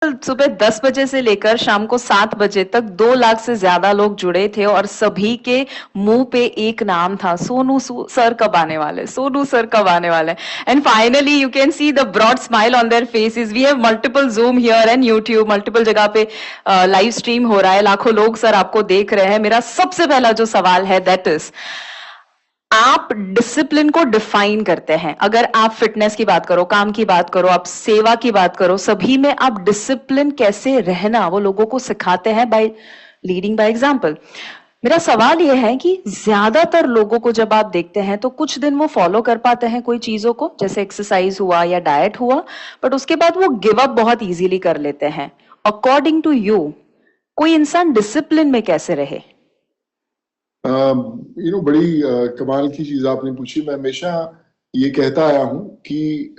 सुबह 10 बजे से लेकर शाम को 7 बजे तक 2 लाख से ज्यादा लोग जुड़े थे और सभी के मुंह पे एक नाम था, सर कब आने वाले, सोनू सर कब आने वाले। And finally you can see the broad smile on their faces. We have multiple Zoom here and YouTube, multiple जगह पे लाइव स्ट्रीम हो रहा है, लाखों लोग सर आपको देख रहे हैं। मेरा सबसे पहला जो सवाल है दैट इज, आप डिसिप्लिन को डिफाइन करते हैं। अगर आप फिटनेस की बात करो, काम की बात करो, आप सेवा की बात करो, सभी में आप डिसिप्लिन कैसे रहना वो लोगों को सिखाते हैं बाय लीडिंग बाय एग्जांपल। मेरा सवाल यह है कि ज्यादातर लोगों को जब आप देखते हैं तो कुछ दिन वो फॉलो कर पाते हैं कोई चीजों को, जैसे एक्सरसाइज हुआ या डाइट हुआ, बट उसके बाद वो गिव अप बहुत इजीली कर लेते हैं। अकॉर्डिंग टू यू कोई इंसान डिसिप्लिन में कैसे रहे? बड़ी कमाल की चीज आपने पूछी। मैं हमेशा ये कहता आया हूं कि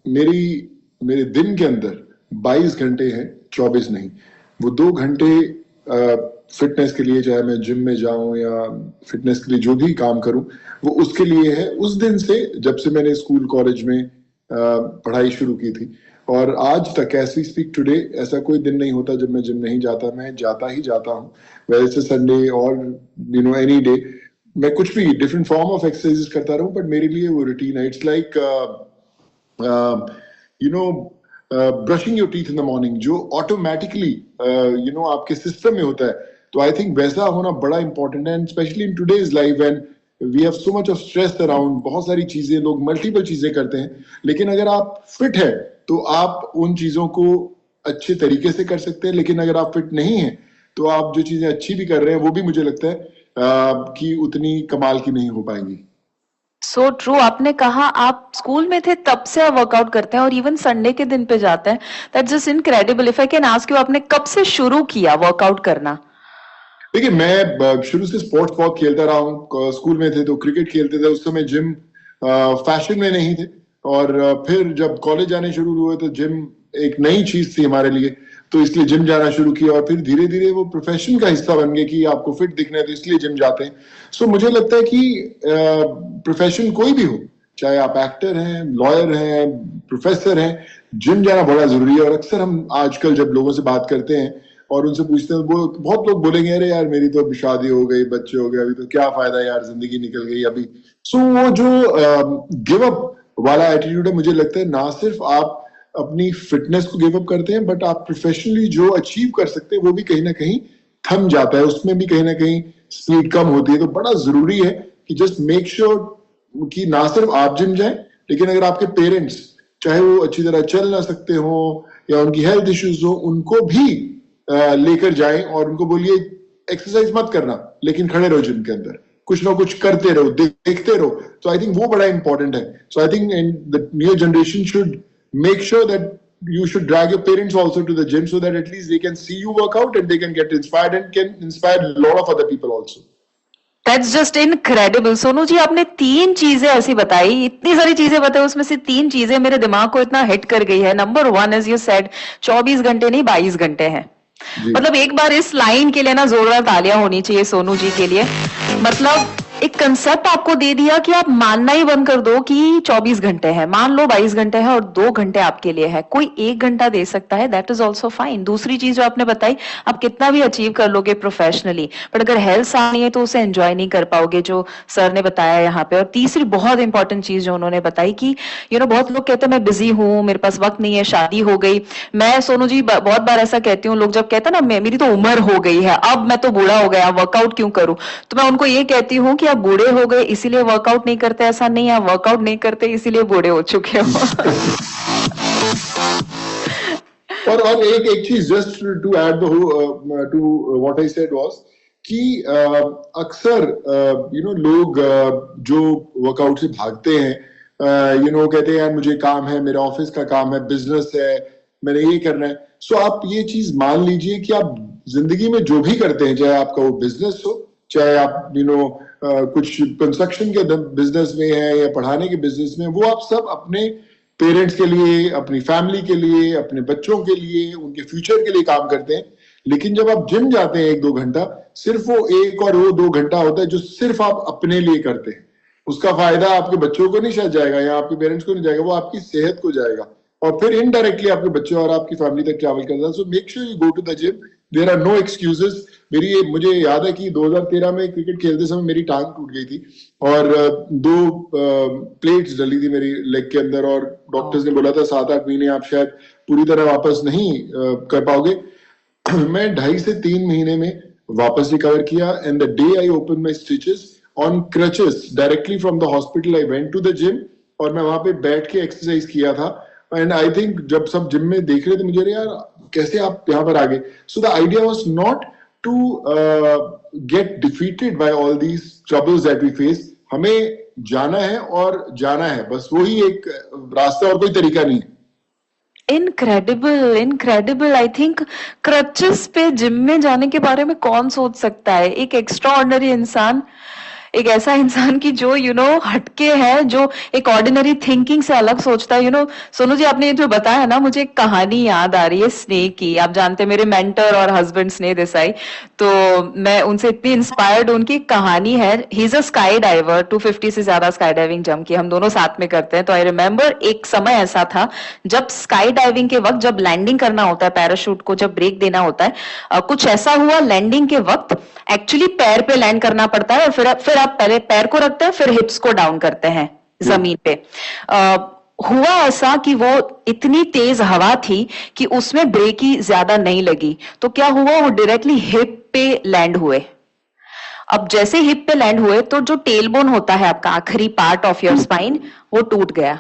मेरे दिन के अंदर 22 घंटे हैं, 24 नहीं। वो 2 घंटे फिटनेस के लिए, चाहे मैं जिम में जाऊं या फिटनेस के लिए जो भी काम करूं, वो उसके लिए है। उस दिन से, जब से मैंने स्कूल कॉलेज में पढ़ाई शुरू की थी और आज तक, एज वी स्पीक टुडे, ऐसा कोई दिन नहीं होता जब मैं जिम नहीं जाता। मैं जाता ही जाता हूँ, वैसे संडे और एनी डे मैं कुछ भी डिफरेंट फॉर्म ऑफ एक्सरसाइजेस करता रहूं, बट मेरे लिए वो रूटीन है। It's like brushing your teeth in the morning, जो ऑटोमेटिकली आपके सिस्टम में होता है। तो आई थिंक वैसा होना बड़ा इंपॉर्टेंट है, specially in today's life when we have so much of stress around. बहुत सारी चीजें, लोग मल्टीपल चीजें करते हैं, लेकिन अगर आप फिट है तो आप उन चीजों को अच्छे तरीके से कर सकते हैं। लेकिन अगर आप फिट नहीं है तो आप जो चीजें अच्छी भी कर रहे हैं वो भी, मुझे लगता है कि उतनी कमाल की नहीं हो पाएंगी। So true. आपने कहा आप स्कूल में थे तब से आप वर्कआउट करते हैं और इवन संडे के दिन पे जाते हैं। That's just incredible. If I can ask you, आपने कब से शुरू किया वर्कआउट करना? देखिए, मैं शुरू से स्पोर्ट्स बहुत खेलता रहा हूँ। स्कूल में थे तो क्रिकेट खेलते थे, उस समय जिम फैशन में नहीं थे। और फिर जब कॉलेज जाने शुरू हुए तो जिम एक नई चीज थी हमारे लिए, तो इसलिए जिम जाना शुरू किया। और फिर धीरे धीरे वो प्रोफेशन का हिस्सा बन गया कि आपको फिट दिखना है तो इसलिए जिम जाते हैं। सो मुझे लगता है कि प्रोफेशन कोई भी हो, चाहे आप एक्टर हैं, लॉयर हैं, प्रोफेसर हैं, जिम जाना बड़ा जरूरी है। और अक्सर हम आजकल जब लोगों से बात करते हैं और उनसे पूछते हैं, वो बहुत लोग बोलेंगे, अरे यार मेरी तो अभी शादी हो गई, बच्चे हो गए, अभी तो क्या फायदा यार, जिंदगी निकल गई अभी। सो वो जो गिव अप वाला एटीट्यूड है, मुझे लगता है ना सिर्फ आप अपनी फिटनेस को गिव अप करते हैं, बट आप प्रोफेशनली जो अचीव कर सकते हैं वो भी कहीं ना कहीं थम जाता है, उसमें भी कहीं ना कहीं स्पीड कम होती है। तो बड़ा जरूरी है कि जस्ट मेक श्योर कि ना सिर्फ आप जिम जाएं, लेकिन अगर आपके पेरेंट्स, चाहे वो अच्छी तरह चल ना सकते हो या उनकी हेल्थ इश्यूज हो, उनको भी लेकर जाएं और उनको बोलिए एक्सरसाइज मत करना, लेकिन खड़े रहो जिम के अंदर, कुछ ना कुछ करते रहो, देखते रहो। तो आई थिंक वो बड़ा इंपॉर्टेंट है। So I think the new generation should make sure that you should drag your parents also to the gym so that at least they can see you work out and they can get inspired and can inspire a lot of other people also. That's just incredible. Sonu ji, आपने 3 चीजें ऐसी बताई, इतनी सारी चीजें बताई, उसमें से 3 चीजें मेरे दिमाग को इतना हिट कर गई है। नंबर 1, एज यू सेड, 24 घंटे नहीं 22 घंटे हैं। मतलब एक बार इस लाइन के लिए ना जोरदार तालियां होनी चाहिए सोनू जी के लिए। मतलब एक कंसेप्ट आपको दे दिया कि आप मानना ही बंद कर दो कि 24 घंटे है, मान लो 22 घंटे है और 2 घंटे आपके लिए है। कोई 1 घंटा दे सकता है, दैट इज ऑल्सो फाइन। दूसरी चीज जो आपने बताई, आप कितना भी अचीव कर लोगे प्रोफेशनली, बट अगर हेल्थ सामने है तो उसे एंजॉय नहीं कर पाओगे, जो सर ने बताया यहाँ पे। और तीसरी बहुत इंपॉर्टेंट चीज जो उन्होंने बताई कि बहुत लोग कहते हैं मैं बिजी हूँ, मेरे पास वक्त नहीं है, शादी हो गई। मैं सोनू जी बहुत बार ऐसा कहती हूँ, लोग जब कहते हैं ना मेरी तो उम्र हो गई है, अब मैं तो बूढ़ा हो गया, वर्कआउट क्यों करूं, तो मैं उनको ये कहती हूँ कि आप बूढ़े हो गए इसीलिए वर्कआउट नहीं करते, ऐसा नहीं है। आप वर्कआउट नहीं करते इसीलिए बूढ़े हो चुके हो। और एक चीज just to add to what I said was कि अक्सर लोग जो वर्कआउट से भागते हैं, कहते हैं यार मुझे काम है, मेरा ऑफिस का काम है, बिजनेस है, मैंने ये करना है। सो आप ये चीज मान लीजिए कि आप जिंदगी में जो भी करते हैं, चाहे आपका वो बिजनेस हो, चाहे आप कुछ कंस्ट्रक्शन के बिजनेस में है या पढ़ाने के बिजनेस में, वो आप सब अपने पेरेंट्स के लिए, अपनी फैमिली के लिए, अपने बच्चों के लिए, उनके फ्यूचर के लिए काम करते हैं। लेकिन जब आप जिम जाते हैं 1-2 घंटा, सिर्फ वो 1 और वो 2 घंटा होता है जो सिर्फ आप अपने लिए करते हैं। उसका फायदा आपके बच्चों को नहीं शायद जाएगा या आपके पेरेंट्स को नहीं जाएगा, वो आपकी सेहत को जाएगा। और फिर इनडायरेक्टली आपके बच्चे और आपकी फैमिली तक ट्रैवल करता है. So make sure you go to the gym. There are no excuses. मुझे याद है कि 2013 में क्रिकेट खेलते समय मेरी टांग टूट गई थी और 2 प्लेट्स डली थी मेरी लेग के अंदर और डॉक्टर्स ने बोला था 7-8 महीने आप शायद पूरी तरह वापस नहीं कर पाओगे. मैं 2.5 से 3 महीने में वापस रिकवर किया. And the day I open my stitches on crutches directly from the hospital I went to the gym और मैं वहां पे बैठ के एक्सरसाइज किया था. एंड आई थिंक जब सब जिम में देख रहे थे मुझे यार कैसे आप यहाँ पर आ गए. So the idea was not to get defeated by all these troubles that we face. हमें जाना है और जाना है, बस वही एक रास्ता और कोई तरीका नहीं है. Incredible, incredible. I think crutches पे जिम में जाने के बारे में कौन सोच सकता है. एक एक्स्ट्रा ऑर्डिनरी इंसान, एक ऐसा इंसान की जो हटके है, जो एक ऑर्डिनरी थिंकिंग से अलग सोचता है. सोनू जी आपने जो बताया ना, मुझे एक कहानी याद आ रही है स्नेह की. आप जानते हैं मेरे मेंटर और हस्बैंड स्नेह देसाई, तो मैं उनसे इतनी इंस्पायर्ड. उनकी कहानी है, he is a skydiver, 250 से ज्यादा स्काई डाइविंग जंप की हम दोनों साथ में करते हैं. तो आई रिमेम्बर एक समय ऐसा था जब स्काई डाइविंग के वक्त जब लैंडिंग करना होता है, पैराशूट को जब ब्रेक देना होता है, कुछ ऐसा हुआ लैंडिंग के वक्त एक्चुअली पैर पे लैंड करना पड़ता है और फिर आप पहले पैर को रखते हैं, फिर हिप्स को डाउन करते हैं जमीन पे. हुआ ऐसा कि वो इतनी तेज हवा थी कि उसमें ब्रेक ही ज्यादा नहीं लगी. तो क्या हुआ, वो डायरेक्टली हिप पे लैंड हुए. अब जैसे हिप पे लैंड हुए तो जो टेलबोन होता है आपका आखिरी पार्ट ऑफ योर स्पाइन, वो टूट गया.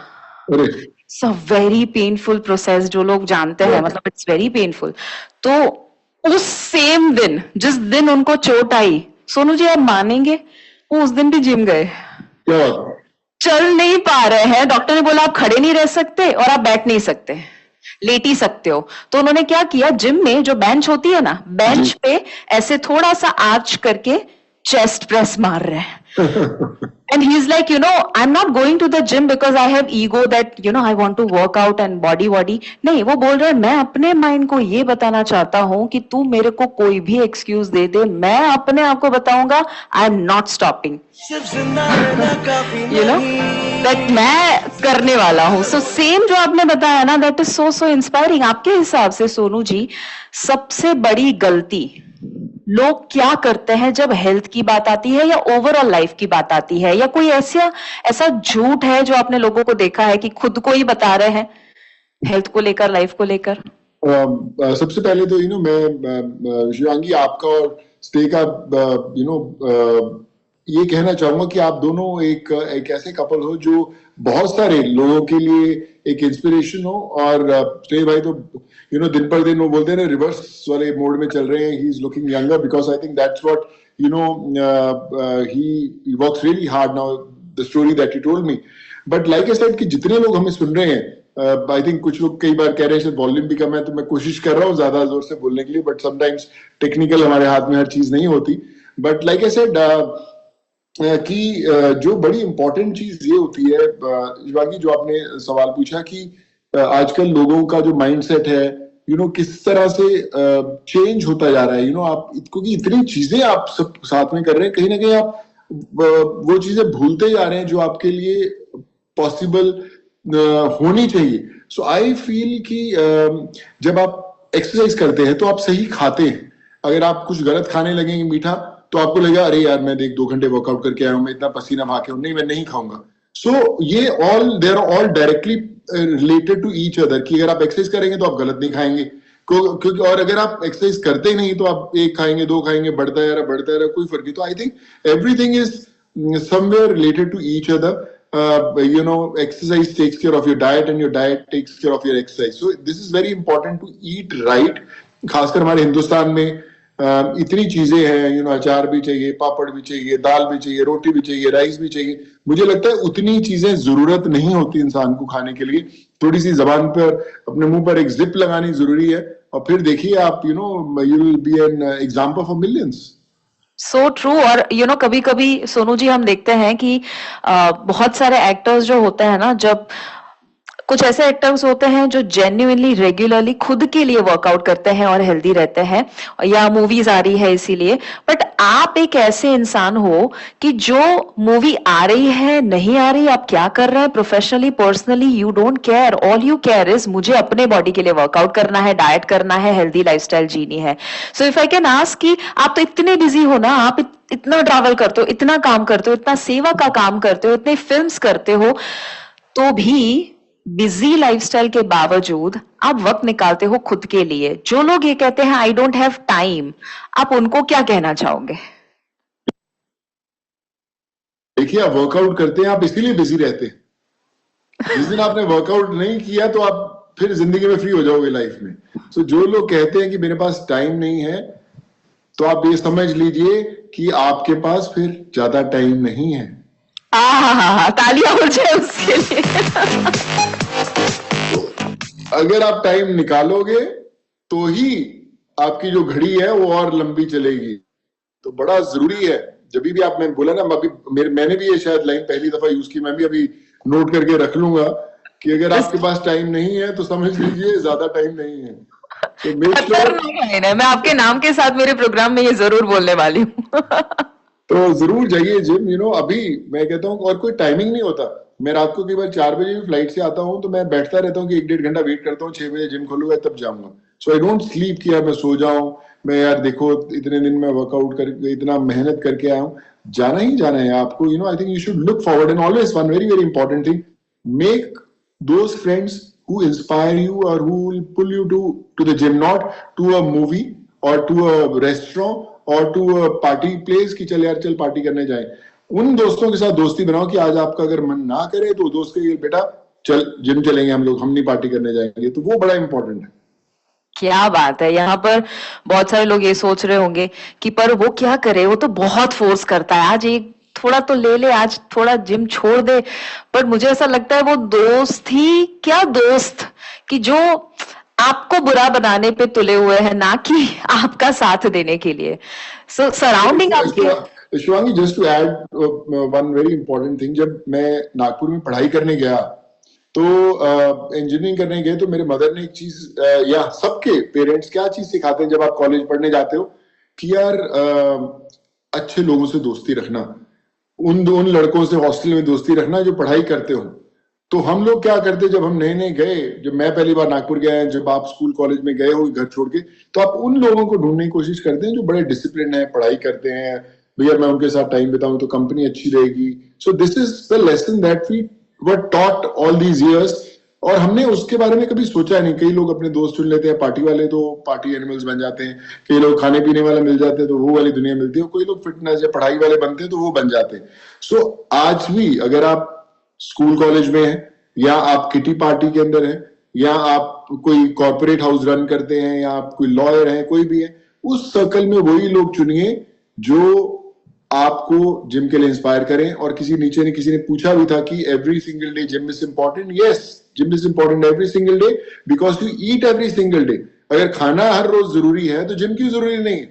It's a very painful process. जो लोग जानते हैं, मतलब इट्स वेरी पेनफुल. तो उस सेम दिन, जिस दिन उनको चोट आई, सोनू जी आप मानेंगे, वो उस दिन भी जिम गए. चल नहीं पा रहे हैं, डॉक्टर ने बोला आप खड़े नहीं रह सकते और आप बैठ नहीं सकते, लेट ही सकते हो. तो उन्होंने क्या किया, जिम में जो बेंच होती है ना, बेंच पे ऐसे थोड़ा सा आर्च करके चेस्ट प्रेस मार रहे हैं. And he's like, I'm not going to the gym because I have ego that, I want to work out and body. नहीं, वो बोल रहे हैं मैं अपने माइंड को ये बताना चाहता हूं कि तू मेरे को कोई भी एक्सक्यूज दे दे, मैं अपने आप को बताऊंगा I am not stopping. That मैं करने वाला हूं. सो सेम जो आपने बताया ना, दैट इज सो इंस्पायरिंग. आपके हिसाब से सोनू जी, सबसे बड़ी गलती लोग क्या करते हैं जब हेल्थ की बात आती है या ओवरऑल लाइफ की बात आती है, या कोई ऐसा झूठ है जो आपने लोगों को देखा है कि खुद को ही बता रहे हैं हेल्थ को लेकर, लाइफ को लेकर? सबसे पहले तो मैं शिवांगी आपका और स्टे का ये कहना चाहूंगा कि आप दोनों एक ऐसे कपल हो जो बहुत सारे लोगों के लिए एक इंस्पिरेशन हो. और स्टे भाई तो दिन पर दिन वो बोलते हैं ना, रिवर्स वाले मोड में चल रहे हैं. He is looking younger because I think that's what he works really hard now, the story that you told me. But like I said कि जितने लोग हमें सुन रहे हैं, आई थिंक कुछ लोग कई बार कह रहे हैं वॉल्यूम भी कम है, तो मैं कोशिश कर रहा हूँ ज्यादा जोर से बोलने के लिए, बट समटाइम्स टेक्निकल हमारे हाथ में हर चीज नहीं होती. बट लाइक आई सेड कि जो बड़ी इंपॉर्टेंट चीज ये होती है शिवांगी, जो आपने सवाल पूछा कि आजकल लोगों का जो माइंडसेट है किस तरह से चेंज होता जा रहा है. आप क्योंकि इतनी चीजें आप सब साथ में कर रहे हैं, कहीं ना कहीं आप वो चीजें भूलते जा रहे हैं जो आपके लिए पॉसिबल होनी चाहिए. सो आई फील कि जब आप एक्सरसाइज करते हैं तो आप सही खाते हैं. अगर आप कुछ गलत खाने लगेंगे मीठा, तो आपको लगेगा अरे यार मैं 2 घंटे वर्कआउट करके आया हूं, मैं इतना पसीना बहा के हूं, नहीं मैं नहीं खाऊंगा. सो ये they are all directly related to each other. कि अगर आप एक्सरसाइज करेंगे तो आप गलत नहीं खाएंगे, क्योंकि और अगर आप एक्सरसाइज करते ही नहीं तो आप 1 खाएंगे 2 खाएंगे, बढ़ता है कोई फर्क नहीं. तो I think everything is somewhere related to each other. exercise takes care of your diet and your diet takes care of your exercise. So this is very important to eat right. खासकर हमारे हिंदुस्तान में इतनी चीजें हैं, अचार भी चाहिए, पापड़ भी चाहिए, दाल भी चाहिए, रोटी भी चाहिए, राइस भी चाहिए. मुझे लगता है उतनी चीजें जरूरत नहीं होती इंसान को खाने के लिए. थोड़ी सी जबान पर, अपने मुंह पर एक जिप लगानी जरूरी है, और फिर देखिए आप you will be an example for millions. So true. और कभी कभी सोनू जी हम देखते हैं कि बहुत सारे एक्टर्स जो होते हैं ना, जब कुछ ऐसे एक्टर्स होते हैं जो जेन्युइनली रेगुलरली खुद के लिए वर्कआउट करते हैं और हेल्दी रहते हैं, या मूवीज आ रही है इसीलिए। बट आप एक ऐसे इंसान हो कि जो मूवी आ रही है नहीं आ रही, आप क्या कर रहे हैं professionally personally, you don't care, all you care is मुझे अपने बॉडी के लिए वर्कआउट करना है, डाइट करना है, हेल्दी लाइफस्टाइल जीनी है। So if I can ask कि आप तो इतने बिजी हो ना, आप इतना ट्रैवल करते हो, इतना काम करते हो, इतना सेवा का काम करते हो, इतने फिल्म्स करते हो, तो भी बिजी लाइफस्टाइल के बावजूद आप वक्त निकालते हो खुद के लिए। जो लोग ये कहते हैं आई डोंट हैव टाइम, आप उनको क्या कहना चाहोगे? देखिए, आप वर्कआउट करते हैं, आप इसीलिए बिजी रहते हैं। जिस दिन आपने वर्कआउट नहीं किया तो आप फिर जिंदगी में फ्री हो जाओगे लाइफ में। सो जो लोग कहते हैं कि मेरे पास टाइम नहीं है, तो आप ये समझ लीजिए कि आपके पास फिर ज्यादा टाइम नहीं है। तालियां हो जाए उसके लिए। अगर आप टाइम निकालोगे तो ही आपकी जो घड़ी है वो और लंबी चलेगी। तो बड़ा जरूरी है, जब भी आप, मैं बोला ना अभी, मैंने भी ये शायद लाइन पहली दफा यूज की, मैं भी अभी नोट करके रख लूंगा कि अगर आपके पास टाइम नहीं है तो समझ लीजिए ज्यादा टाइम नहीं है। तो मेक श्योर, मैं आपके नाम के साथ मेरे प्रोग्राम में ये जरूर बोलने वाली हूँ। तो जरूर जाइए जिम। अभी मैं कहता हूँ, और कोई टाइमिंग नहीं होता। मैं रात को कई बार 4 बजे भी फ्लाइट से आता हूँ तो मैं बैठता रहता हूँ कि 1-1.5 घंटा वेट करता हूँ, 6 बजे जिम खोलूंगा तब जाऊंगा। सो आई डोंट स्लीप किया, मैं सो जाऊं। मैं यार देखो, इतने दिन में वर्कआउट करके, इतना मेहनत करके आया हूँ, जाना ही जाना है आपको। I think you should look forward. And always one very very important thing, make those friends who inspire you or who will pull you to the gym, not to a movie or to a restaurant or to a party place कि चल यार चल party करने जाए। उन दोस्तों के साथ दोस्ती बनाओ कि आज आपका अगर मन ना करे तो दोस्त के बेटा चल जिम चलेंगे हम लोग, हम नहीं पार्टी करने जाएंगे। तो वो बड़ा इंपॉर्टेंट है। क्या बात है। यहाँ पर बहुत सारे लोग ये सोच रहे होंगे कि पर वो क्या करे, वो तो बहुत फोर्स करता है, आज एक थोड़ा तो ले ले, आज थोड़ा जिम छोड़ दे। पर मुझे ऐसा लगता है वो दोस्त ही क्या दोस्त कि जो आपको बुरा बनाने पे तुले हुए हैं, ना कि आपका साथ देने के लिए। सो सराउंडिंग आपके। Shivangi, just to add one very important thing, जब मैं नागपुर में पढ़ाई करने गया तो इंजीनियरिंग करने गए तो मेरे मदर ने एक चीज, या सबके पेरेंट्स क्या चीज सिखाते हैं जब आप कॉलेज पढ़ने जाते हो, कि यार अच्छे लोगों से दोस्ती रखना, उन लड़कों से हॉस्टल में दोस्ती रखना जो पढ़ाई करते हो। तो हम लोग क्या करते, जब हम नए नए गए, जब मैं पहली बार नागपुर गया, जब आप स्कूल कॉलेज में गए हो घर छोड़ के, तो आप उन लोगों को ढूंढने की कोशिश करते हैं जो बड़े डिसिप्लिन है, पढ़ाई करते हैं। भैया मैं उनके साथ टाइम बिताऊं तो कंपनी अच्छी रहेगी। So this is the lesson that we were taught all these years. और हमने उसके बारे में कभी सोचा नहीं। कई लोग अपने दोस्त चुन लेते हैं पार्टी वाले, तो पार्टी एनिमल्स बन जाते हैं। कई लोग खाने पीने वाला मिल जाते हैं तो वो वाली दुनिया मिलती है। कोई लोग फिटनेस या पढ़ाई वाले बनते हैं तो वो बन जाते हैं। सो आज भी अगर आप स्कूल कॉलेज में हैं, या आप किटी पार्टी के अंदर हैं, या आप कोई कॉर्पोरेट हाउस रन करते हैं, या आप कोई लॉयर हैं, कोई भी है, उस सर्कल में वही लोग चुनिए जो आपको जिम के लिए इंस्पायर करें। और किसी ने पूछा भी था कि every single day gym is important. Yes, gym is important every single day because you eat every single day. अगर खाना हर रोज जरूरी है तो जिम क्यों जरूरी नहीं है?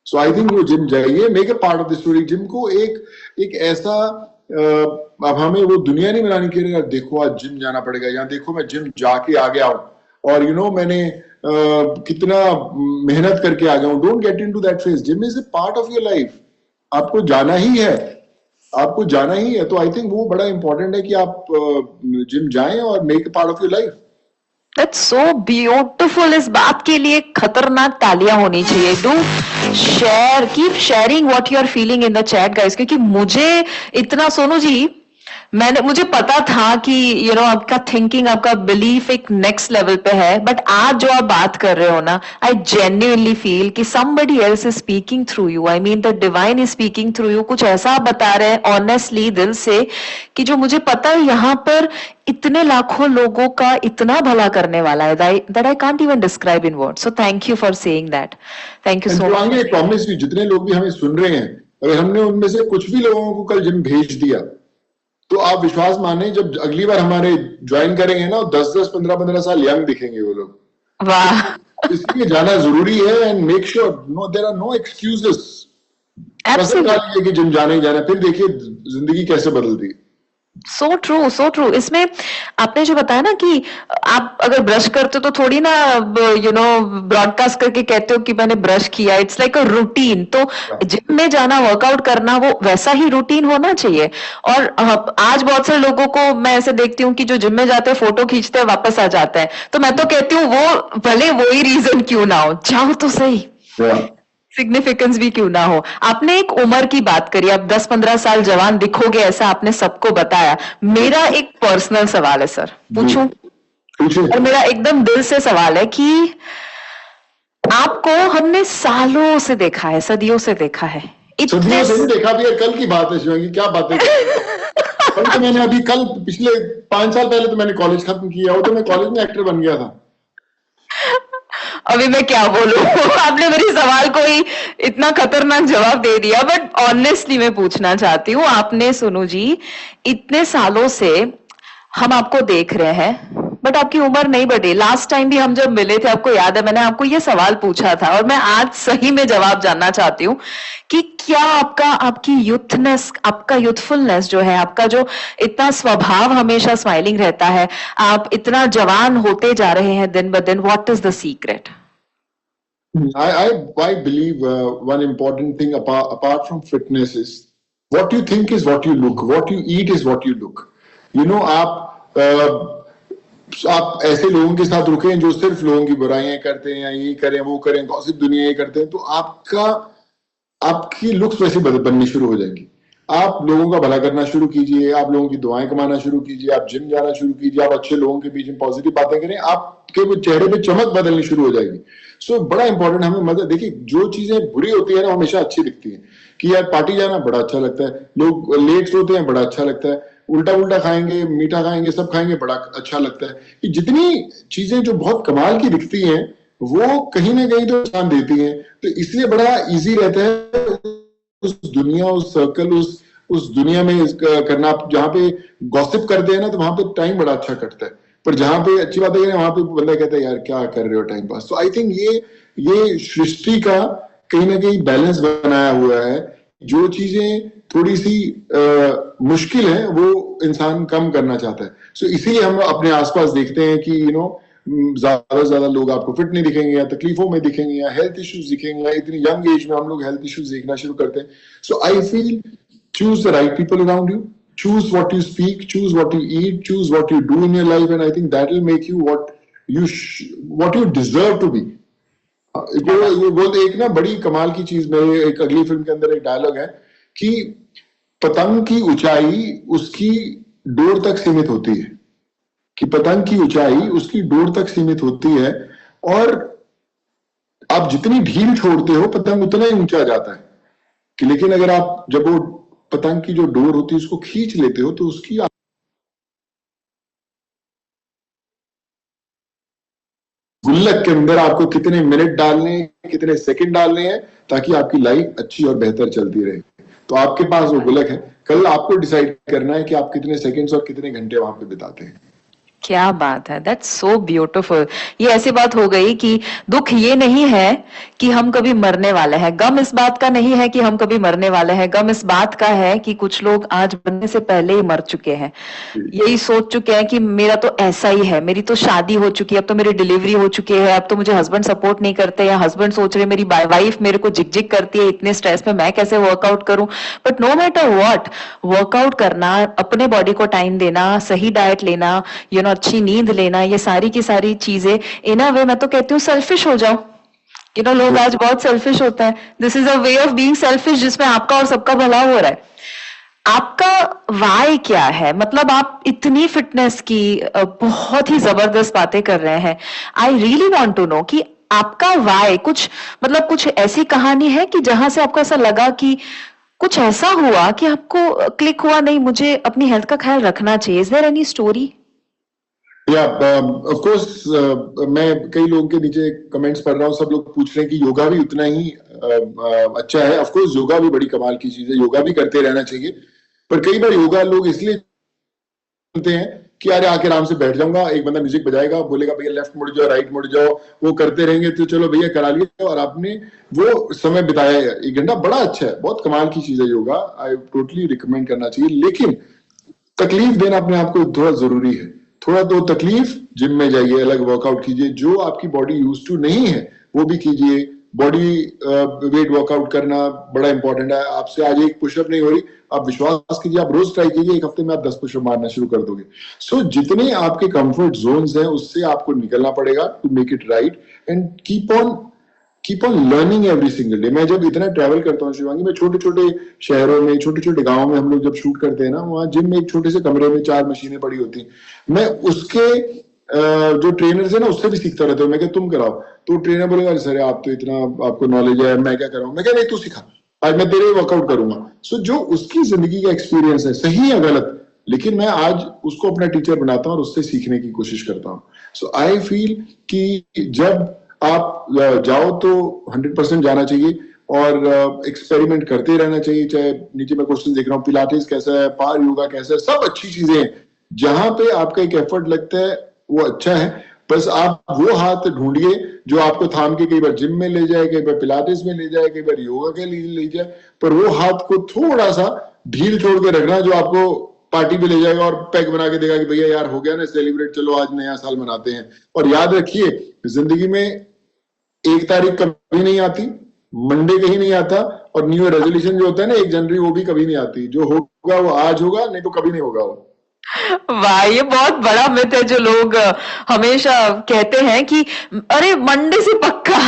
सो आई थिंक वो जिम जाइए, make a part of the story. Gym को एक ऐसा, अब हमें वो दुनिया नहीं बनानी कि यार देखो आज जिम जाना पड़ेगा, या देखो मैं जिम जाके आ गया हूं और मैंने कितना मेहनत करके आ गया हूं। Don't get into that phase. Gym is a part of your life. आपको जाना ही है, आपको जाना ही है। तो आई थिंक वो बड़ा इंपॉर्टेंट है कि आप जिम जाएं और make a part of your life. That's so beautiful। इस बात के लिए खतरनाक तालियां होनी चाहिए। Do share, keep sharing what you are feeling in the chat guys, क्योंकि मुझे इतना, सोनू जी, मुझे पता था कि आपका थिंकिंग, आपका बिलीफ एक नेक्स्ट लेवल पे है। बट आज जो आप बात कर रहे हो ना, आई जेन्युइनली फील कि somebody else is speaking through you। I mean the divine is speaking through you। कुछ ऐसा आप बता रहे हैं ऑनेस्टली दिल से कि जो मुझे पता है यहाँ पर इतने लाखों लोगों का इतना भला करने वाला है, that I can't even describe in words। So thank you for saying that। Thank you so much। Promise, जितने लोग भी हमें सुन रहे हैं, अगर हमने उनमें से कुछ भी लोगों को कल जिम भेज दिया तो आप विश्वास माने, जब अगली बार हमारे ज्वाइन करेंगे ना, 10-10, 15-15 साल यंग दिखेंगे वो लोग। वाह। इसलिए जाना जरूरी है। And make sure there are no excuses. कि जिम जाना ही जाना, फिर देखिए जिंदगी कैसे बदलती है। So true, so true. इसमें आपने जो बताया ना कि आप अगर ब्रश करते हो तो थोड़ी ना ब्रॉडकास्ट करके कहते हो कि मैंने ब्रश किया, इट्स लाइक अ रूटीन। तो जिम में जाना, वर्कआउट करना, वो वैसा ही रूटीन होना चाहिए। और आज बहुत सारे लोगों को मैं ऐसे देखती हूँ कि जो जिम में जाते हैं, फोटो खींचते हैं, वापस आ जाते हैं। तो मैं तो कहती हूँ वो भले वही रीजन क्यों ना हो, जाओ तो सही, सिग्निफिकेंस भी क्यों ना हो। आपने एक उम्र की बात करी, आप 10-15 साल जवान दिखोगे ऐसा आपने सबको बताया। मेरा एक पर्सनल सवाल है सर, पूछूं? और मेरा एकदम दिल से सवाल है कि आपको हमने सालों से देखा है, सदियों से देखा है, सदियों से नहीं देखा भी है। कल की बात है शिवांगी, क्या बातें कल तो मैंने अभी कल पिछले 5 साल पहले तो मैंने कॉलेज खत्म किया, और तो मैं कॉलेज में एक्टर बन गया था। अभी मैं क्या बोलूं आपने मेरे सवाल को ही इतना खतरनाक जवाब दे दिया। बट ऑनेस्टली मैं पूछना चाहती हूँ, आपने सोनू जी इतने सालों से हम आपको देख रहे हैं, बट आपकी उम्र नहीं बढ़ी। लास्ट टाइम भी हम जब मिले थे, आपको याद है, मैंने आपको ये सवाल पूछा था और मैं आज सही में जवाब जानना चाहती हूँ कि क्या आपकी यूथनेस, आपका यूथफुलनेस जो है, आपका जो इतना स्वभाव हमेशा स्माइलिंग रहता है, आप इतना जवान होते जा रहे हैं दिन ब दिन, what is the secret? I believe one important thing apart from fitness is what you think is what you look, what you eat is what you look. आप ऐसे लोगों के साथ रुके हैं जो सिर्फ लोगों की बुराइयां करते हैं, या ये करें वो करें, गॉसिप दुनिया ये करते हैं, तो आपकी लुक्स वैसी बननी शुरू हो जाएंगी। आप लोगों का भला करना शुरू कीजिए, आप लोगों की दुआएं कमाना शुरू कीजिए, आप जिम जाना शुरू कीजिए, आप अच्छे लोगों के बीच में पॉजिटिव बातें करें, आपके वो चेहरे पे चमक बदलनी शुरू हो जाएगी। सो बड़ा इंपॉर्टेंट हमें मदद। देखिए, जो चीजें बुरी होती है ना, हमेशा अच्छी दिखती है। कि यार पार्टी जाना बड़ा अच्छा लगता है, लोग लेट सोते हैं बड़ा अच्छा लगता है, उल्टा उल्टा खाएंगे, मीठा खाएंगे, सब खाएंगे बड़ा अच्छा लगता है। कि जितनी चीजें जो बहुत कमाल की दिखती हैं वो कहीं ना कहीं तो नुकसान देती हैं। तो इसलिए बड़ा इजी रहता है उस दुनिया, उस सर्कल, उस दुनिया में करना। जहां पे गॉसिप करते हैं ना, तो वहां पे टाइम बड़ा अच्छा कटता है। पर जहां पे अच्छी बातें करें, वहां पे बंदा कहता है यार क्या कर रहे हो टाइम पास। तो आई थिंक ये सृष्टि का कहीं ना कहीं बैलेंस बनाया हुआ है। जो चीजें थोड़ी सी मुश्किल है वो इंसान कम करना चाहता है। सो इसीलिए हम अपने आसपास देखते हैं कि ज्यादा से ज्यादा लोग आपको फिट नहीं दिखेंगे, या तकलीफों में दिखेंगे, या हेल्थ इश्यूज दिखेंगे, या इतनी यंग एज में हम लोग हेल्थ इश्यूज देखना शुरू करते हैं। So I feel choose the right people around you, choose what you speak, choose what you eat, choose what you do in your life, and I think that will make you what you deserve to be. ये बोलते एक ना बड़ी कमाल की चीज, मेरे एक अगली फिल्म के अंदर एक डायलॉग है कि पतंग की ऊंचाई उसकी डोर तक सीमित होती है। कि पतंग की ऊंचाई उसकी डोर तक सीमित होती है, और आप जितनी ढील छोड़ते हो पतंग उतना ही ऊंचा जाता है। कि लेकिन अगर आप जब वो पतंग की जो डोर होती है उसको खींच लेते हो, तो उसकी गुल्लक के अंदर आपको कितने मिनट डालने हैं, कितने सेकंड डालने हैं, ताकि आपकी लाइफ अच्छी और बेहतर चलती रहे। तो आपके पास वो गुल्लक है, कल आपको डिसाइड करना है कि आप कितने सेकंड्स और कितने घंटे वहां पे बिताते हैं। क्या बात है, दैट्स सो ब्यूटिफुल। ये ऐसी बात हो गई कि दुख ये नहीं है कि हम कभी मरने वाले हैं, गम इस बात का नहीं है कि हम कभी मरने वाले हैं, गम इस बात का है कि कुछ लोग आज मरने से पहले ही मर चुके हैं। यही सोच चुके हैं कि मेरा तो ऐसा ही है, मेरी तो शादी हो चुकी है, अब तो मेरी डिलीवरी हो चुकी है, अब तो मुझे हस्बैंड सपोर्ट नहीं करते, या हस्बैंड सोच रहे मेरी वाइफ मेरे को झिक झिक करती है, इतने स्ट्रेस में मैं कैसे वर्कआउट करूं। But no matter what, workout करना, अपने बॉडी को टाइम देना, सही डाइट लेना, अच्छी नींद लेना, ये सारी की सारी चीजें इन अ वे, मैं तो कहती हूँ सेल्फिश हो जाओ। लोग आज बहुत सेल्फिश होता है, this is a way of being selfish, जिसमें आपका और सबका भला हो रहा है। आपका वाई क्या है? मतलब आप इतनी फिटनेस की बहुत ही जबरदस्त बातें कर रहे हैं। I really want to know कि आपका वाई कुछ ऐसी कहानी है कि जहां से आपको ऐसा लगा कि कुछ ऐसा हुआ कि आपको क्लिक हुआ, नहीं मुझे अपनी हेल्थ का ख्याल रखना चाहिए। Is there any story? या ऑफ कोर्स, मैं कई लोगों के नीचे कमेंट्स पढ़ रहा हूँ, सब लोग पूछ रहे हैं कि योगा भी उतना ही अच्छा है। ऑफ कोर्स योगा भी बड़ी कमाल की चीज है, योगा भी करते रहना चाहिए। पर कई बार योगा लोग इसलिए सुनते हैं कि अरे आके आराम से बैठ जाऊंगा, एक बंदा म्यूजिक बजाएगा, बोलेगा भैया लेफ्ट मुड़ जाओ, राइट मुड़ जाओ, वो करते रहेंगे, तो चलो भैया करा लिया, और आपने वो समय बिताया 1 घंटा, बड़ा अच्छा है, बहुत कमाल की चीज है योगा, आई टोटली रिकमेंड करना चाहिए। लेकिन तकलीफ देना अपने आप को थोड़ा जरूरी है। थोड़ा तो तकलीफ, जिम में जाइए, अलग वर्कआउट कीजिए, जो आपकी बॉडी यूज टू नहीं है वो भी कीजिए। बॉडी वेट वर्कआउट करना बड़ा इंपॉर्टेंट है। आपसे आज एक पुशअप नहीं हो रही, आप विश्वास कीजिए, आप रोज ट्राई कीजिए, एक हफ्ते में आप 10 पुशअप मारना शुरू कर दोगे। सो जितने आपके कंफर्ट जोन्स हैं उससे आपको निकलना पड़ेगा to make it right, and keep on learning every single day. मैं जब इतना ट्रैवल करता हूँ शिवांगी, मैं छोटे छोटे शहरों में, छोटे छोटे गांवों में हम लोग जब शूट करते हैं ना, वहाँ जिम में एक छोटे से कमरे में 4 मशीनें पड़ी होती हैं। मैं उसके जो ट्रेनर्स है ना उससे भी सीखता रहता हूँ। मैं क्या तुम कराओ, तो ट्रेनर बोलेगा सर आप तो इतना आपको नॉलेज है, मैं क्या कराऊं। मैं क्या नहीं, तू सिखा, आज मैं तेरे वर्कआउट करूंगा। सो जो उसकी जिंदगी का एक्सपीरियंस है, सही या गलत, लेकिन मैं आज उसको अपना टीचर बनाता हूँ और उससे सीखने की कोशिश करता हूँ। सो आई फील कि जब आप जाओ तो 100% जाना चाहिए और एक्सपेरिमेंट करते रहना चाहिए। चाहे नीचे मैं क्वेश्चन देख रहा हूँ, पिलाटेस कैसा है, पार योगा कैसा है, सब अच्छी चीजें हैं। जहां पे आपका एक एफर्ट लगता है वो अच्छा है। बस आप वो हाथ ढूंढिए जो आपको थाम के कई बार जिम में ले जाए, कई बार पिलाटेस में ले जाए, कई बार योगा के लिए ले जाए, पर वो हाथ को थोड़ा सा ढील छोड़ के रखना जो आपको पार्टी पे ले जाएगा और पैक बना के देगा कि भैया यार हो गया ना सेलिब्रेट, चलो आज नया साल मनाते हैं। और याद रखिए, जिंदगी में 1 तारीख कभी नहीं आती, मंडे कहीं नहीं आता, और न्यू ईयर रेजोल्यूशन जो होता है ना 1 जनवरी, वो भी कभी नहीं आती। जो होगा वो आज होगा, नहीं तो कभी नहीं होगा वो। वाह, ये बहुत बड़ा मिथ है जो लोग हमेशा कहते हैं कि अरे मंडे से पक्का।